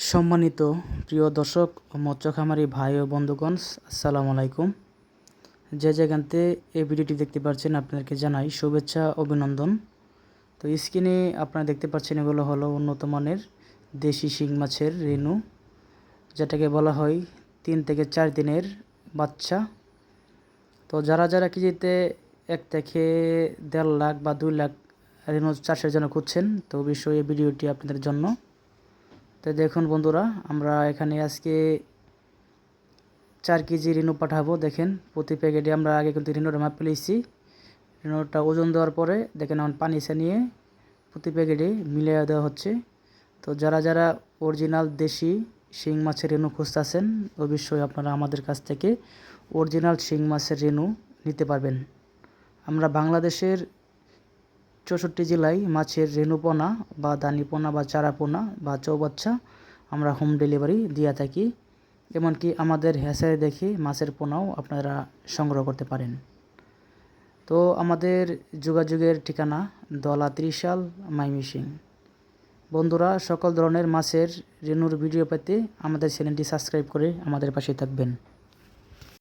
সম্মানিত প্রিয় দর্শক ও মৎস্য খামারি ভাই ও বন্ধুগণ, আসসালামু আলাইকুম। যে যেখানতে এই ভিডিওটি দেখতে পাচ্ছেন আপনাদেরকে জানাই শুভেচ্ছা অভিনন্দন। তো স্ক্রিনে আপনারা দেখতে পাচ্ছেন এগুলো হলো উন্নত মানের দেশি শিং মাছের রেণু, যেটাকে বলা হয় 3 থেকে 4 দিনের বাচ্চা। তো যারা যারা কেজিতে 1 থেকে 1.5 লাখ বা 2 লাখ রেণু চাষের জন্য খুঁজছেন, তো অবশ্যই এই ভিডিওটি আপনাদের জন্য। তো দেখুন বন্ধুরা, আমরা এখানে আজকে 4 কেজি রেণু পাঠাবো। দেখেন প্রতি প্যাকেটে আমরা আগে কিন্তু রেণুটা মাপ পেয়েছি। রেণুটা ওজন দেওয়ার পরে দেখেন এখন পানি ছানিয়ে প্রতি প্যাকেটে মিলিয়ে দেওয়া হচ্ছে। তো যারা যারা অরিজিনাল দেশি শিং মাছের রেণু খুঁজতেছেন, অবশ্যই আপনারা আমাদের কাছ থেকে অরিজিনাল শিং মাছের রেণু নিতে পারবেন। আমরা বাংলাদেশের 64 জেলায় মাছের রেণুপোনা বা দানিপোনা বা চারাপোনা বা চৌবাচ্চা আমরা হোম ডেলিভারি দিয়ে থাকি। এমনকি আমাদের হ্যাচারি দেখে মাছের পোনাও আপনারা সংগ্রহ করতে পারেন। তো আমাদের যোগাযোগের ঠিকানা দলা ত্রিশাল, ময়মনসিংহ। বন্ধুরা, সকল ধরনের মাছের রেণুর ভিডিও পেতে আমাদের চ্যানেলটি সাবস্ক্রাইব করে আমাদের পাশে থাকবেন।